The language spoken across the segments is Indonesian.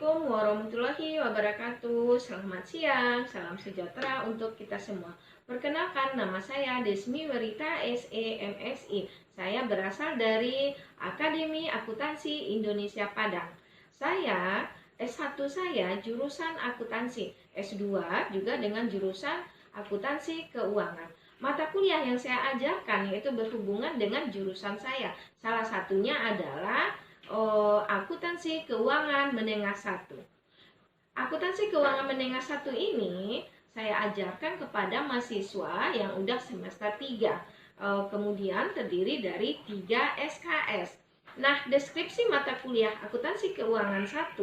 Assalamualaikum warahmatullahi wabarakatuh. Selamat siang, salam sejahtera untuk kita semua. Perkenalkan, nama saya Desmi Werita SEMSI. Saya berasal dari Akademi Akuntansi Indonesia Padang. Saya S1 saya jurusan akuntansi, S2 juga dengan jurusan akuntansi keuangan. Mata kuliah yang saya ajarkan yaitu berhubungan dengan jurusan saya. Salah satunya adalah akuntansi keuangan menengah 1. Akuntansi keuangan menengah 1 ini saya ajarkan kepada mahasiswa yang udah semester 3. Kemudian terdiri dari 3 SKS. Nah, deskripsi mata kuliah akuntansi keuangan 1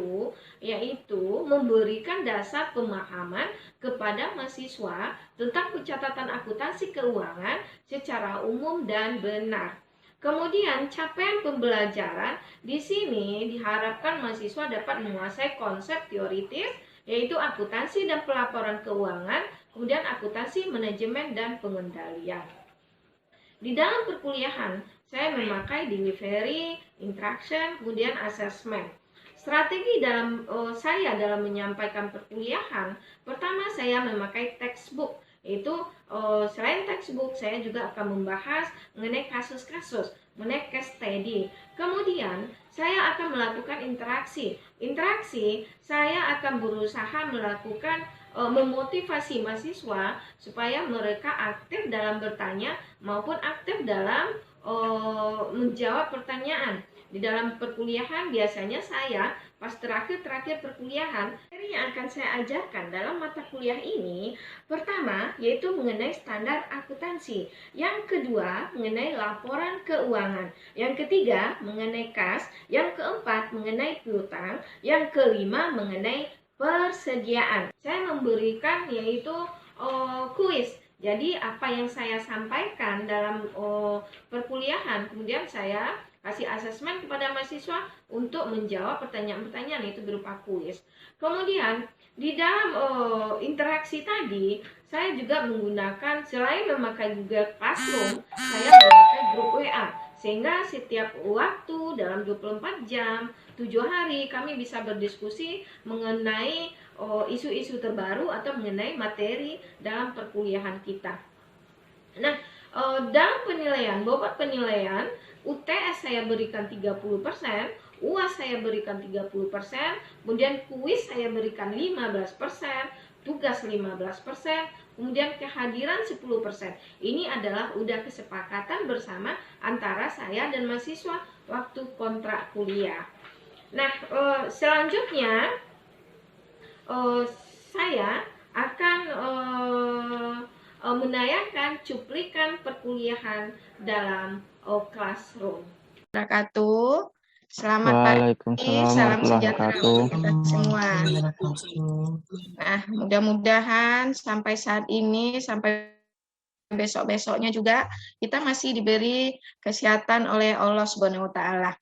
yaitu memberikan dasar pemahaman kepada mahasiswa tentang pencatatan akuntansi keuangan secara umum dan benar. Kemudian capaian pembelajaran di sini diharapkan mahasiswa dapat menguasai konsep teoritis yaitu akuntansi dan pelaporan keuangan, kemudian akuntansi manajemen dan pengendalian. Di dalam perkuliahan saya memakai delivery, interaction, kemudian assessment. Strategi saya dalam menyampaikan perkuliahan, pertama saya memakai textbook. Yaitu selain textbook saya juga akan membahas mengenai kasus-kasus, mengenai case study. Kemudian saya akan melakukan interaksi. Interaksi saya akan berusaha melakukan memotivasi mahasiswa supaya mereka aktif dalam bertanya maupun aktif dalam menjawab pertanyaan. Di dalam perkuliahan biasanya saya pas terakhir perkuliahan, materi yang akan saya ajarkan dalam mata kuliah ini pertama yaitu mengenai standar akuntansi, yang kedua mengenai laporan keuangan, yang ketiga mengenai kas, yang keempat mengenai piutang, yang kelima mengenai persediaan. Saya memberikan yaitu kuis. Jadi apa yang saya sampaikan dalam perkuliahan kemudian saya kasih asesmen kepada mahasiswa untuk menjawab pertanyaan-pertanyaan itu berupa kuis. Kemudian di dalam interaksi tadi saya juga menggunakan selain memakai Google Classroom, saya memakai grup WA sehingga setiap waktu dalam 24 jam 7 hari kami bisa berdiskusi mengenai isu-isu terbaru atau mengenai materi dalam perkuliahan kita. Nah, dalam penilaian, bobot penilaian UTS saya berikan 30%, UAS saya berikan 30%, kemudian kuis saya berikan 15%, tugas 15%, kemudian kehadiran 10%. Ini adalah udah kesepakatan bersama antara saya dan mahasiswa waktu kontrak kuliah. Nah, selanjutnya saya akan menayangkan cuplikan perkuliahan dalam Classroom. Wabarakatuh. Selamat pagi, salam sejahtera untuk kita semua. Nah, mudah-mudahan sampai saat ini, sampai besok-besoknya juga, kita masih diberi kesehatan oleh Allah Subhanahu wa Ta'ala.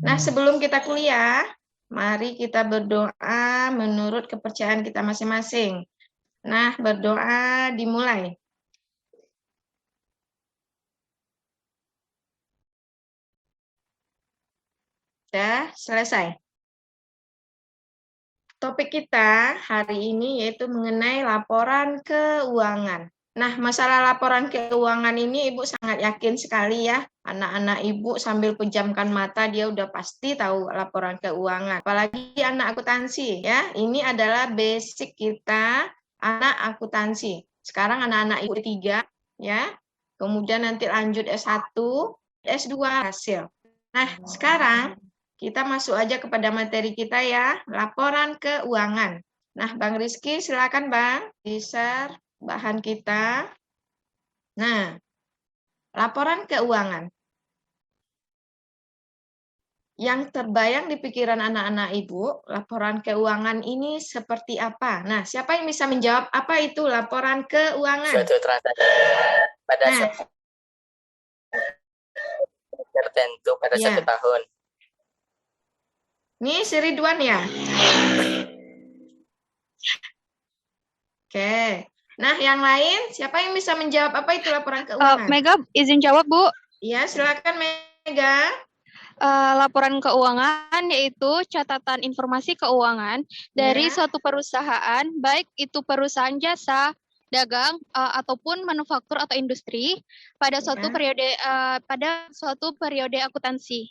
Nah, sebelum kita kuliah, mari kita berdoa menurut kepercayaan kita masing-masing. Nah, berdoa dimulai. Sudah selesai. Topik kita hari ini yaitu mengenai laporan keuangan. Nah, masalah laporan keuangan ini Ibu sangat yakin sekali ya. Anak-anak Ibu sambil pejamkan mata dia udah pasti tahu laporan keuangan. Apalagi anak akuntansi ya. Ini adalah basic kita anak akuntansi. Sekarang anak-anak Ibu 3 ya. Kemudian nanti lanjut S1, S2 hasil. Nah, sekarang kita masuk aja kepada materi kita ya, laporan keuangan. Nah, Bang Rizky silakan Bang, di-share bahan kita. Nah, laporan keuangan. Yang terbayang di pikiran anak-anak Ibu, laporan keuangan ini seperti apa? Nah, siapa yang bisa menjawab apa itu laporan keuangan? Suatu transaksi pada tertentu pada satu tahun. Ini si Ridwan ya? Oke. Nah, yang lain, siapa yang bisa menjawab apa itu laporan keuangan? Mega, izin jawab, Bu. Iya, silakan Mega. laporan keuangan yaitu catatan informasi keuangan dari suatu perusahaan, baik itu perusahaan jasa, dagang, ataupun manufaktur atau industri pada suatu periode akuntansi.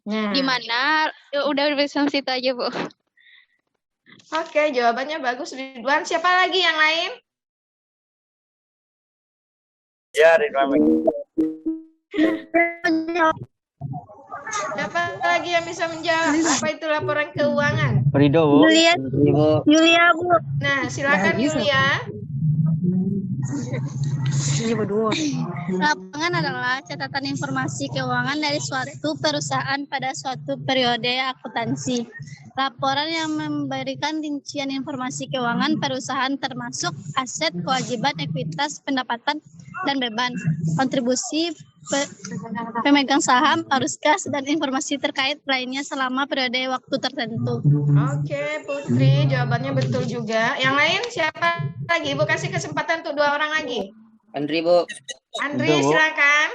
Di mana udah bisa situ aja, Bu. Oke, jawabannya bagus, Ridwan. Siapa lagi yang lain? Ya, Ridwan. Siapa lagi yang bisa menjawab? Apa itu laporan keuangan? Rido, Bu. Yulia, Bu. Nah, silakan Yulia. Laporan adalah catatan informasi keuangan dari suatu perusahaan pada suatu periode akuntansi. Laporan yang memberikan rincian informasi keuangan perusahaan termasuk aset, kewajiban, ekuitas, pendapatan, dan beban, kontribusi, pemegang saham, arus kas, dan informasi terkait lainnya selama periode waktu tertentu. Oke, Putri, jawabannya betul juga. Yang lain siapa lagi? Ibu kasih kesempatan untuk 2 orang lagi. Andri, Bu. Andri, silakan.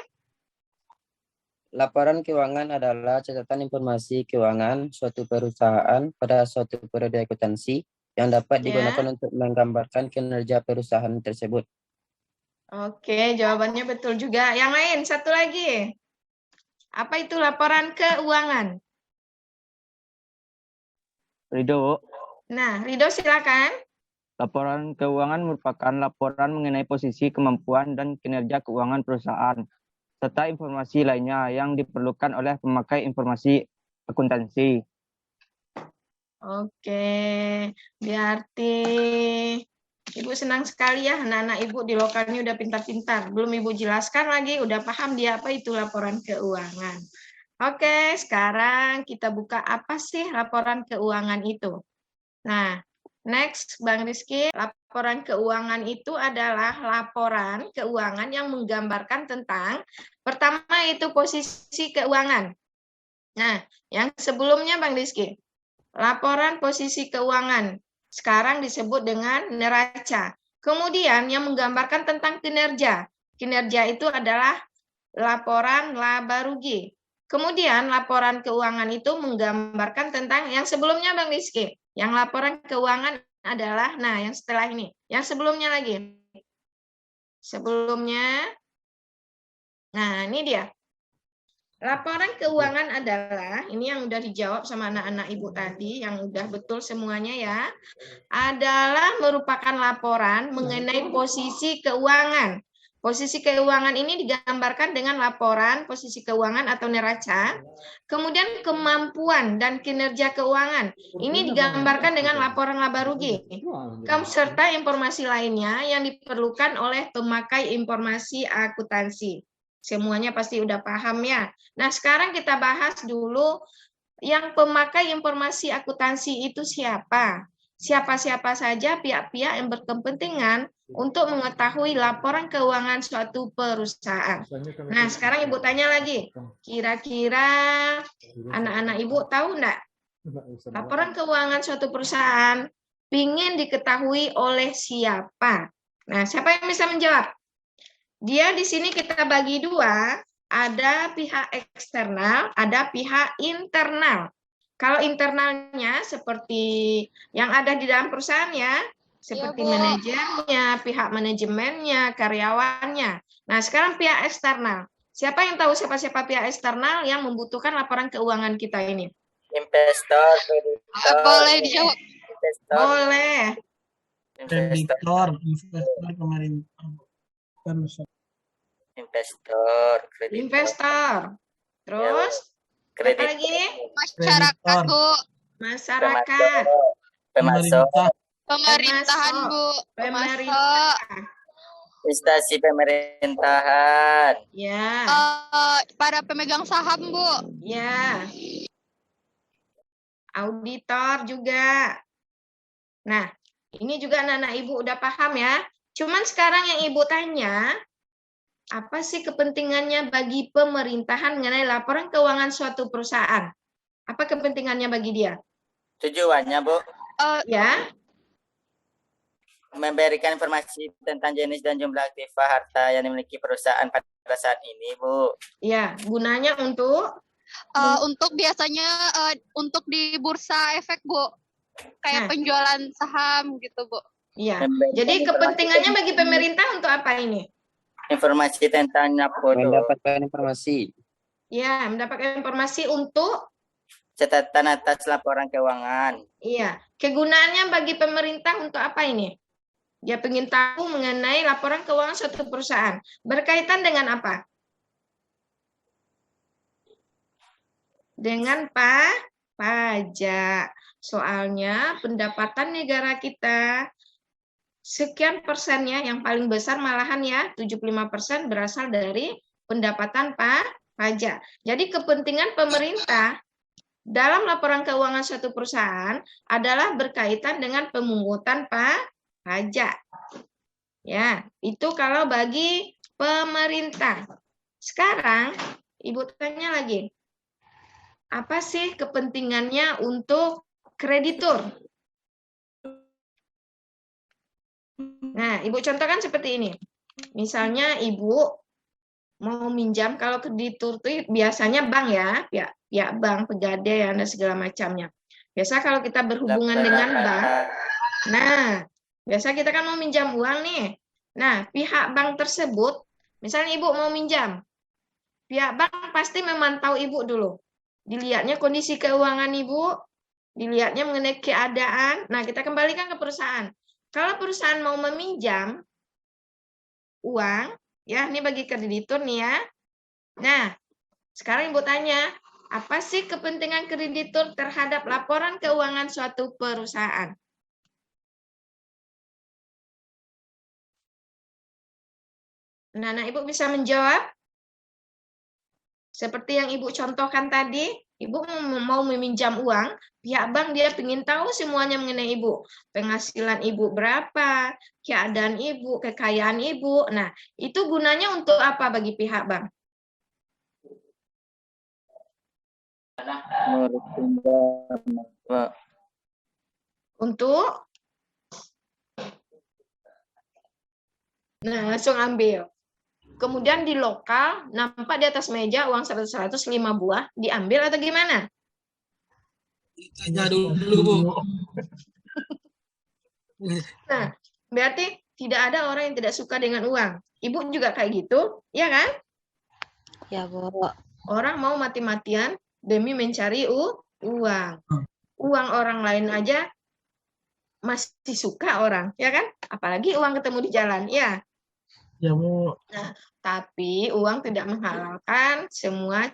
Laporan keuangan adalah catatan informasi keuangan suatu perusahaan pada suatu periode akuntansi yang dapat digunakan untuk menggambarkan kinerja perusahaan tersebut. Oke, jawabannya betul juga. Yang lain, satu lagi. Apa itu laporan keuangan? Rido, Bu. Nah, Rido silakan. Laporan keuangan merupakan laporan mengenai posisi, kemampuan, dan kinerja keuangan perusahaan, serta informasi lainnya yang diperlukan oleh pemakai informasi akuntansi. Oke, berarti Ibu senang sekali ya, anak-anak Ibu di lokalnya udah pintar-pintar. Belum Ibu jelaskan lagi, udah paham dia apa itu laporan keuangan. Oke, sekarang kita buka apa sih laporan keuangan itu. Nah, next Bang Rizky, laporan keuangan itu adalah laporan keuangan yang menggambarkan tentang, pertama itu posisi keuangan. Nah, yang sebelumnya Bang Rizky, laporan posisi keuangan. Sekarang disebut dengan neraca. Kemudian yang menggambarkan tentang kinerja. Kinerja itu adalah laporan laba rugi. Kemudian laporan keuangan itu menggambarkan tentang yang sebelumnya Bang Rizky. Yang laporan keuangan adalah, nah yang setelah ini. Yang sebelumnya lagi. Sebelumnya, nah ini dia. Laporan keuangan adalah, ini yang udah dijawab sama anak-anak Ibu tadi, yang udah betul semuanya ya, adalah merupakan laporan mengenai posisi keuangan. Posisi keuangan ini digambarkan dengan laporan posisi keuangan atau neraca, kemudian kemampuan dan kinerja keuangan. Ini digambarkan dengan laporan laba rugi, serta informasi lainnya yang diperlukan oleh pemakai informasi akuntansi. Semuanya pasti udah paham ya. Nah, sekarang kita bahas dulu yang pemakai informasi akuntansi itu siapa? Siapa-siapa saja pihak-pihak yang berkepentingan untuk mengetahui laporan keuangan suatu perusahaan. Nah, sekarang Ibu tanya lagi. Kira-kira anak-anak Ibu tahu enggak? Laporan keuangan suatu perusahaan ingin diketahui oleh siapa? Nah, siapa yang bisa menjawab? Dia di sini kita bagi dua, ada pihak eksternal, ada pihak internal. Kalau internalnya seperti yang ada di dalam perusahaan ya, seperti manajernya, pihak manajemennya, karyawannya. Nah, sekarang pihak eksternal. Siapa yang tahu siapa-siapa pihak eksternal yang membutuhkan laporan keuangan kita ini? Investor, Boleh dijawab. investor, Boleh. Kreditor, investor, pemerintah. kreditor. Investor. Terus, apa lagi? Masyarakat, Bu. Masyarakat. Pemasok, Pemerintahan, Bu. Pemerintah. instansi pemerintahan, Ya, Para pemegang saham, Bu. ya. Auditor juga. Nah, ini juga anak-anak Ibu udah paham ya. Cuman sekarang yang Ibu tanya, apa sih kepentingannya bagi pemerintahan mengenai laporan keuangan suatu perusahaan? Apa kepentingannya bagi dia? tujuannya Bu, Ya, memberikan informasi tentang jenis dan jumlah aktiva harta yang dimiliki perusahaan pada saat ini Bu. ya. Gunanya untuk Untuk biasanya untuk di bursa efek, Bu. Kayak Nah. penjualan saham gitu, Bu. Iya. Jadi kepentingannya bagi pemerintah untuk apa ini? Informasi tentang Napodo. Mendapatkan informasi. Ya, mendapatkan informasi untuk Catatan atas laporan keuangan. iya. Kegunaannya bagi pemerintah untuk apa ini? Dia ingin tahu mengenai laporan keuangan suatu perusahaan. Berkaitan dengan apa? Dengan pajak. Soalnya pendapatan negara kita sekian persennya, yang paling besar malahan ya, 75% berasal dari pendapatan pajak. Jadi kepentingan pemerintah dalam laporan keuangan suatu perusahaan adalah berkaitan dengan pemungutan pajak. Ya, itu kalau bagi pemerintah. Sekarang Ibu tanya lagi. Apa sih kepentingannya untuk kreditur? Nah, Ibu contohkan seperti ini. Misalnya Ibu mau minjam, kalau kreditur itu biasanya bank ya bank, pegadaian dan segala macamnya. Biasa kalau kita berhubungan dengan bank, nah, biasa kita kan mau minjam uang nih. Nah, pihak bank tersebut, misalnya Ibu mau minjam, pihak bank pasti memantau Ibu dulu. Dilihatnya kondisi keuangan Ibu, dilihatnya mengenai keadaan. Nah, kita kembalikan ke perusahaan. Kalau perusahaan mau meminjam uang, ya, ini bagi kreditur nih ya. Nah, sekarang Ibu tanya, apa sih kepentingan kreditur terhadap laporan keuangan suatu perusahaan? Nah, Ibu bisa menjawab? Seperti yang Ibu contohkan tadi, Ibu mau meminjam uang, pihak bank dia ingin tahu semuanya mengenai Ibu. Penghasilan Ibu berapa, keadaan Ibu, kekayaan Ibu. Nah, itu gunanya untuk apa bagi pihak bank? Untuk? Nah, langsung ambil. Kemudian di lokal, nampak di atas meja uang 100 5 buah, diambil atau gimana? Tanya dulu, Bu. Nah, berarti tidak ada orang yang tidak suka dengan uang. Ibu juga kayak gitu, ya kan? Ya, Bu. Orang mau mati-matian demi mencari uang. Uang orang lain aja masih suka orang, ya kan? Apalagi uang ketemu di jalan, ya. Ya, Bu. Nah, tapi uang tidak menghalalkan semua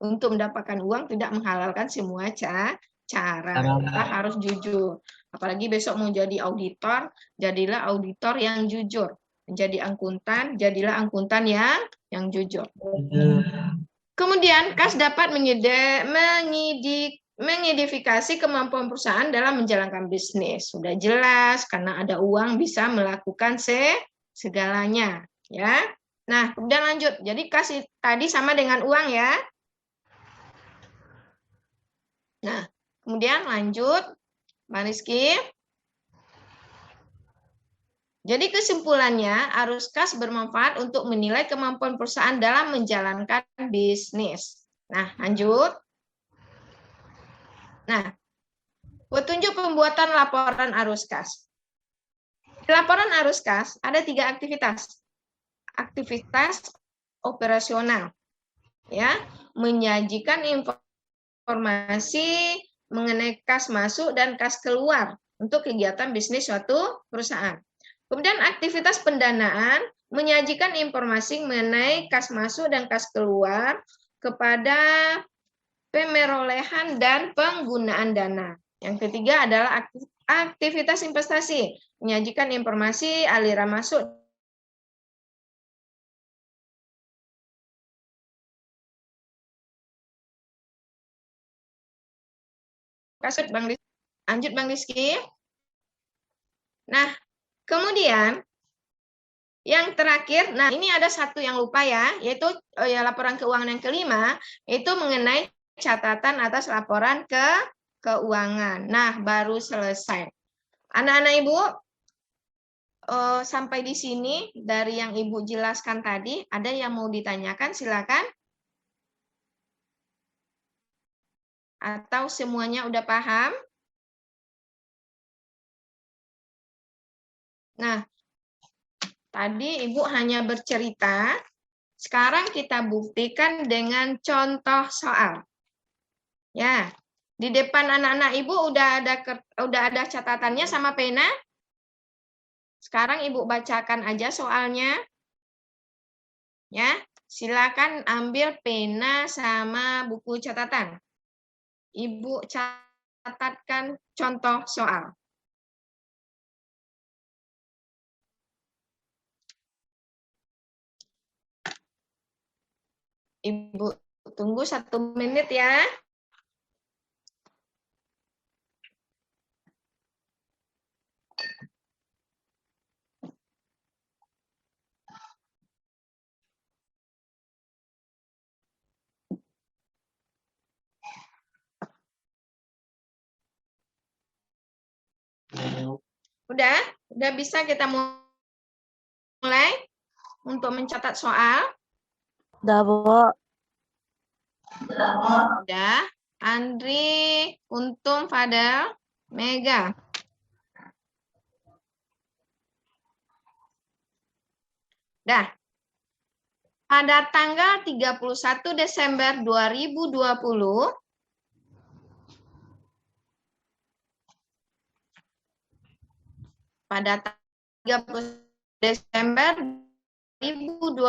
untuk mendapatkan uang tidak menghalalkan semua cara. Kita harus jujur. Apalagi besok mau jadi auditor, jadilah auditor yang jujur. Menjadi akuntan, jadilah akuntan yang jujur. Kemudian, kas dapat mengidentifikasi kemampuan perusahaan dalam menjalankan bisnis. Sudah jelas, karena ada uang bisa melakukan segalanya, ya. Nah, kemudian lanjut. Jadi kas tadi sama dengan uang ya. Nah, kemudian lanjut, Mbak Rizky. Jadi kesimpulannya, arus kas bermanfaat untuk menilai kemampuan perusahaan dalam menjalankan bisnis. Nah, lanjut. Nah, petunjuk pembuatan laporan arus kas. Di laporan arus kas ada 3 aktivitas. Aktivitas operasional, ya, menyajikan informasi mengenai kas masuk dan kas keluar untuk kegiatan bisnis suatu perusahaan. Kemudian aktivitas pendanaan, menyajikan informasi mengenai kas masuk dan kas keluar kepada pemerolehan dan penggunaan dana. Yang ketiga adalah aktivitas investasi, menyajikan informasi aliran masuk kasut Bang Rizky. Lanjut Bang Rizky. Nah, kemudian yang terakhir, nah ini ada satu yang lupa ya, yaitu laporan keuangan yang kelima, itu mengenai catatan atas laporan keuangan. Nah, baru selesai. Anak-anak Ibu, sampai di sini dari yang Ibu jelaskan tadi, ada yang mau ditanyakan, silakan. Atau semuanya udah paham? Nah, tadi Ibu hanya bercerita, sekarang kita buktikan dengan contoh soal. Ya, di depan anak-anak Ibu udah ada catatannya sama pena? Sekarang Ibu bacakan aja soalnya. Ya, silakan ambil pena sama buku catatan. Ibu catatkan contoh soal. Ibu tunggu 1 menit ya. Udah bisa kita mulai untuk mencatat soal. Udah, Bu. Udah. Andri, Untung, Fadel, Mega. Dah. Pada tanggal 31 Desember 2020, pada 30 Desember 2020,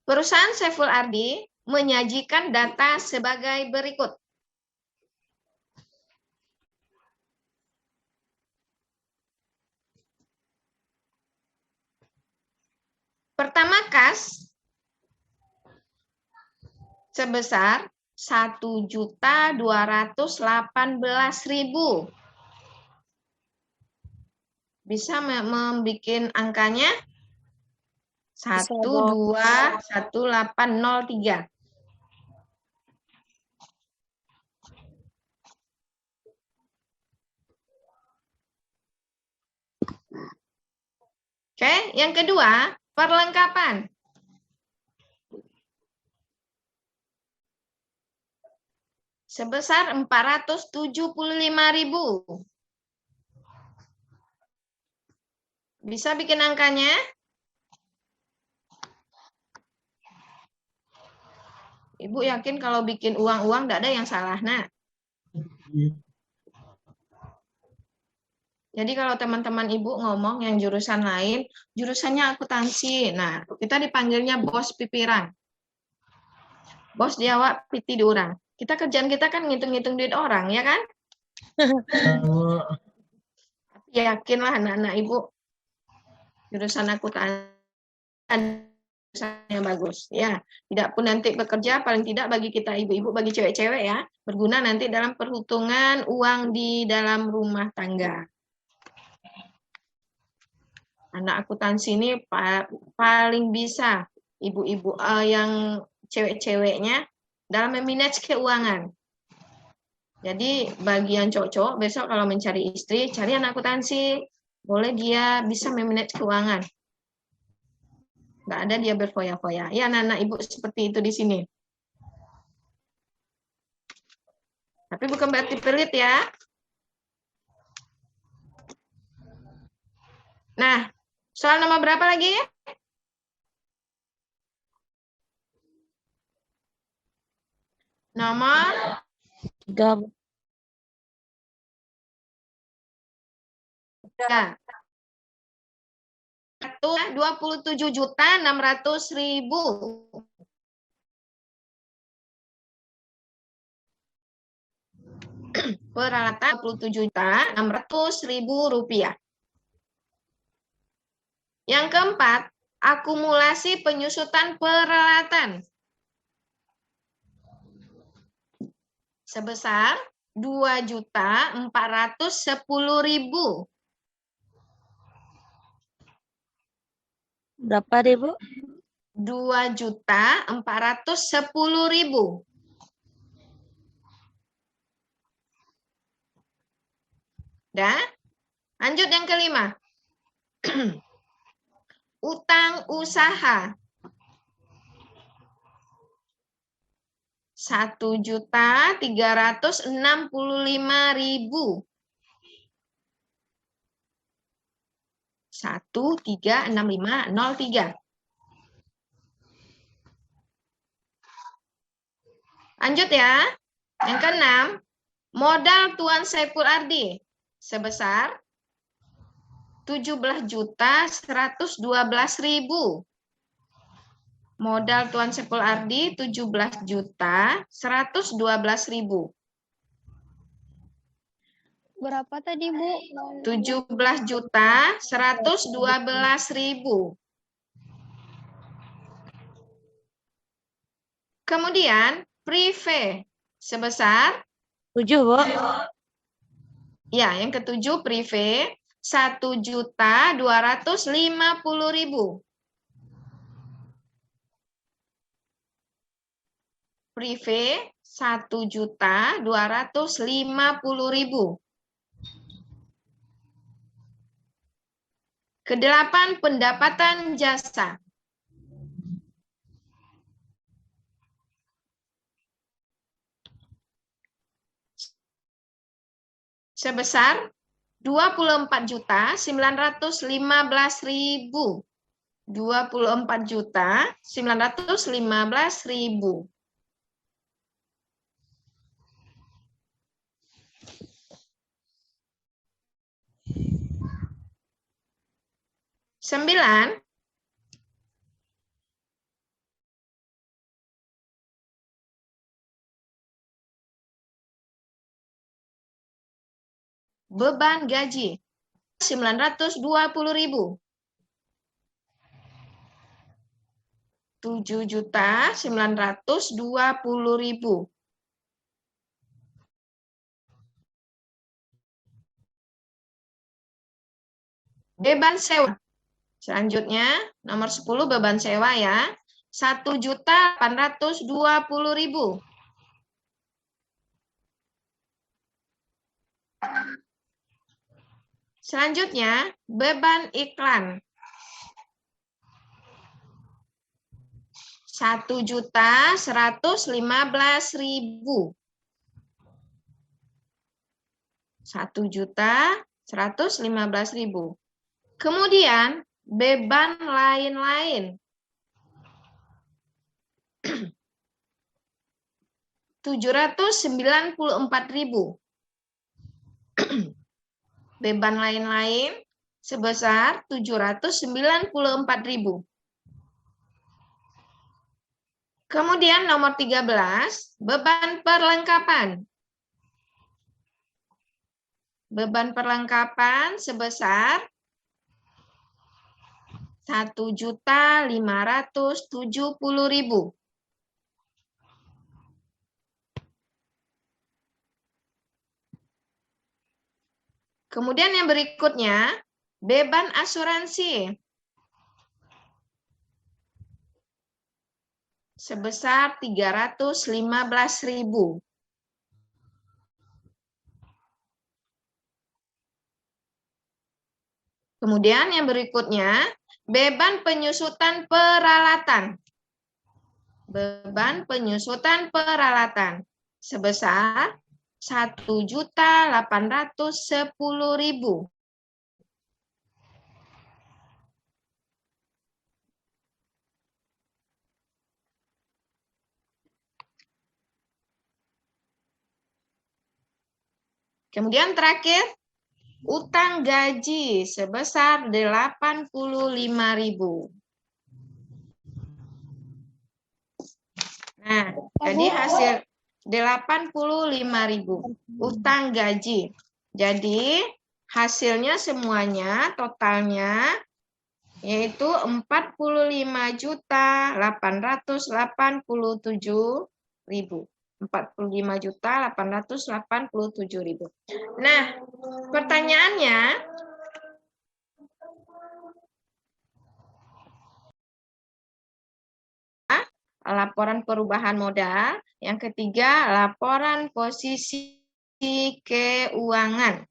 perusahaan Saiful Ardi menyajikan data sebagai berikut. Pertama, kas sebesar 1.218.000. Bisa membuat angkanya 121803. Oke, yang kedua, perlengkapan. Sebesar 475.000. Bisa bikin angkanya? Ibu yakin kalau bikin uang-uang tidak ada yang salah, nak. Jadi kalau teman-teman Ibu ngomong yang jurusan lain, jurusannya akuntansi. Nah, kita dipanggilnya bos pipiran. Bos jawab piti diurang. Kita kerjaan kita kan ngitung-ngitung duit orang, ya kan? Yakinlah anak-anak Ibu jurusan akuntansi yang bagus, ya. Tidak pun nanti bekerja, paling tidak bagi kita ibu-ibu, bagi cewek-cewek ya, berguna nanti dalam perhitungan uang di dalam rumah tangga. Anak akuntansi ini paling bisa ibu-ibu yang cewek-ceweknya dalam memanage keuangan. Jadi bagi yang cowok-cowok besok kalau mencari istri, cari anak akuntansi, boleh dia bisa memanage keuangan. Nggak ada dia berfoya-foya. Ya, anak-anak ibu seperti itu di sini. Tapi bukan berarti pelit ya. Nah, soal nomor berapa lagi? Nomor 3. Ya. 27.600.000. Peralatan 27.600.000 rupiah. Yang keempat, akumulasi penyusutan peralatan sebesar 2.410.000. Berapa deh, Bu? 2.410.000. Dah. Lanjut yang kelima. Utang usaha. 1.365.000. 1.365.03. Lanjut ya. Yang keenam, modal Tuan Saiful Ardi sebesar 17.112.000. Modal Tuan Saiful Ardi 17.112.000. Berapa tadi, Bu? 17.112.000. Kemudian prive sebesar 7, Bu. ya, yang ketujuh prive 1.250.000. Prive 1.250.000. Kedelapan, pendapatan jasa sebesar 24.915.000. 24.915.000. Sembilan, beban gaji 920.000. 7.920.000. Beban sewa. Selanjutnya, nomor 10 beban sewa ya. 1.820.000. Selanjutnya, beban iklan. 1.115.000. 1.115.000. Kemudian, beban lain-lain. 794.000. Beban lain-lain sebesar 794.000. Kemudian nomor 13, beban perlengkapan. Beban perlengkapan sebesar 1.570.000. Kemudian yang berikutnya, beban asuransi sebesar 315.000. Kemudian yang berikutnya, beban penyusutan peralatan. Beban penyusutan peralatan sebesar 1.810.000. Kemudian terakhir, utang gaji sebesar 85.000. Nah, jadi hasil 85.000 utang gaji. Jadi hasilnya semuanya totalnya yaitu 45.887.000. 45.887.000. Nah, pertanyaannya, laporan perubahan modal. Yang ketiga, laporan posisi keuangan.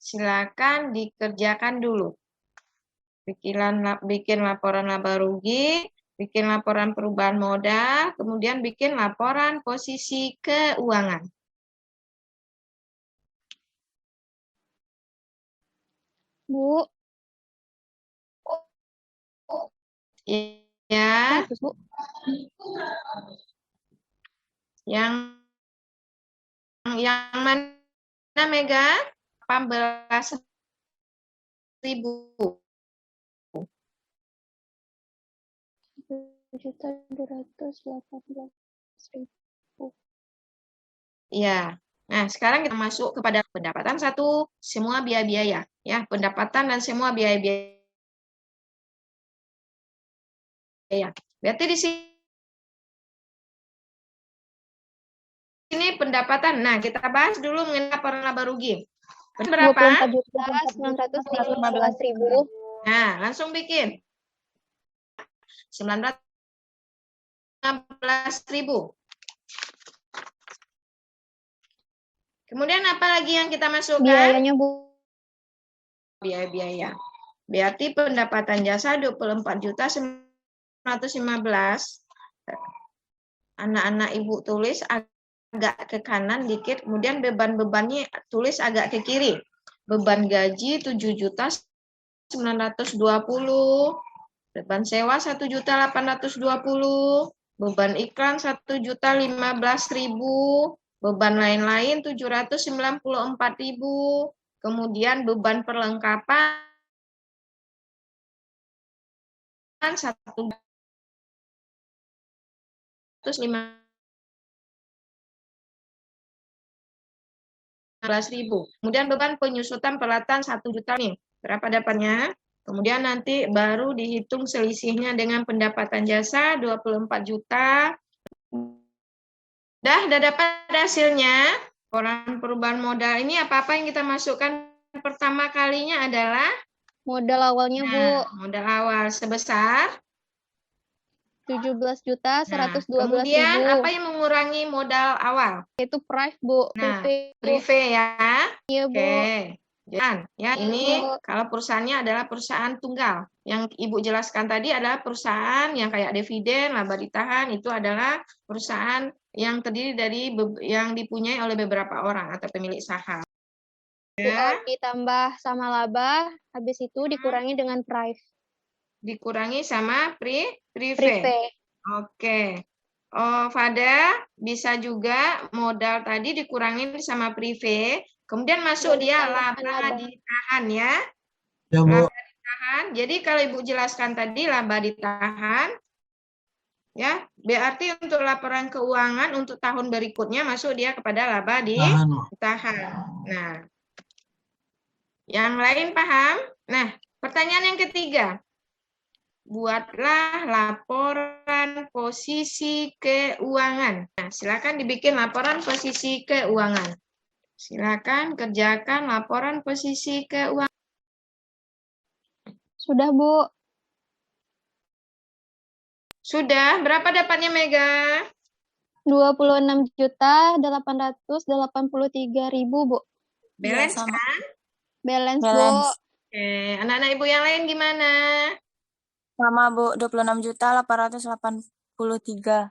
Silakan dikerjakan dulu. Bikin laporan laba rugi, bikin laporan perubahan modal, kemudian bikin laporan posisi keuangan. Bu. Ya, Terus, Bu. yang mana Mega? 18.000. 1.218.000. Ya. Nah, sekarang kita masuk kepada pendapatan satu, semua biaya-biaya. Ya, pendapatan dan semua biaya-biaya. Berarti di sini pendapatan. Nah, kita bahas dulu mengenai laporan laba rugi. Berapa? 24.915.000. Nah, langsung bikin. 19.000. Kemudian apa lagi yang kita masukkan? Biayanya, Bu. Biaya-biaya. Berarti pendapatan jasa 24.915. Anak-anak Ibu tulis agak ke kanan dikit, kemudian beban-bebannya tulis agak ke kiri. Beban gaji 7.920. Beban sewa 1.820. Beban iklan 1.015.000. Beban lain-lain 794.000. Kemudian beban perlengkapan 1.15.000. Kemudian beban penyusutan peralatan 1 juta nih. Berapa dapatnya? Kemudian nanti baru dihitung selisihnya dengan pendapatan jasa 24 juta. Udah dapat hasilnya. Laporan perubahan modal ini apa-apa yang kita masukkan pertama kalinya adalah Modal awalnya, Bu. Modal awal sebesar 17.112.000. kemudian apa yang mengurangi modal awal? Itu prive, Bu. Nah, Prive, Bu. prive ya. Iya, Bu. Oke. Jangan ya, ini Bu. kalau perusahaannya adalah perusahaan tunggal. Yang Ibu jelaskan tadi adalah perusahaan yang kayak dividen, laba ditahan, itu adalah perusahaan yang terdiri dari yang dipunyai oleh beberapa orang atau pemilik saham. Ya. Ditambah sama laba, habis itu dikurangi dengan prive. Dikurangi sama prive. Prive. Oke. Oh, Fada, bisa juga modal tadi dikurangi sama prive, kemudian masuk dia laba ditahan ya. Ya, Bu. Laba ditahan. Jadi kalau Ibu jelaskan tadi laba ditahan, ya, berarti untuk laporan keuangan untuk tahun berikutnya masuk dia kepada laba ditahan. Nah, yang lain paham? Nah, pertanyaan yang ketiga. Buatlah laporan posisi keuangan. Nah, silakan dibikin laporan posisi keuangan. Silakan kerjakan laporan posisi keuangan. Sudah, Bu. Sudah. Berapa dapatnya, Mega? 26.883.000, Bu. Balance kan? Balance, Bu. Oke, anak-anak Ibu yang lain gimana? Sama, Bu, 26.883.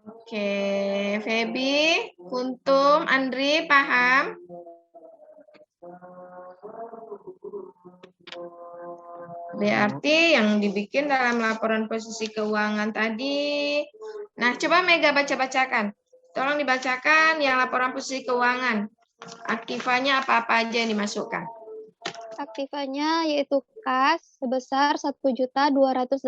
Oke, Feby, Kuntum, Andri, paham? Berarti yang dibikin dalam laporan posisi keuangan tadi. Nah, coba Mega baca-bacakan. Tolong dibacakan yang laporan posisi keuangan. Aktifanya apa-apa aja yang dimasukkan. Aktifanya yaitu kas sebesar 1.218.000,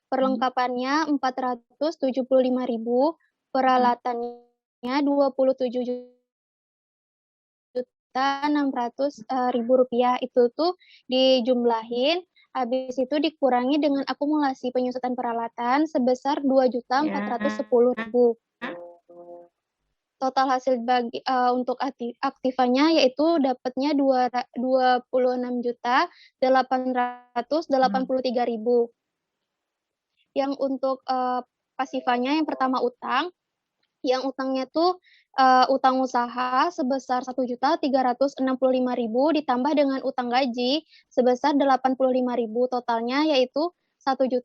perlengkapannya 475.000, peralatannya 27.600.000 rupiah. Itu tuh dijumlahin, habis itu dikurangi dengan akumulasi penyusutan peralatan sebesar 2.410.000. Total hasil bagi untuk aktifannya yaitu dapatnya 26.883.000. Yang untuk pasifannya yang pertama utang, yang utangnya tuh utang usaha sebesar 1.365.000 ditambah dengan utang gaji sebesar 85.000, totalnya yaitu 1.000.000.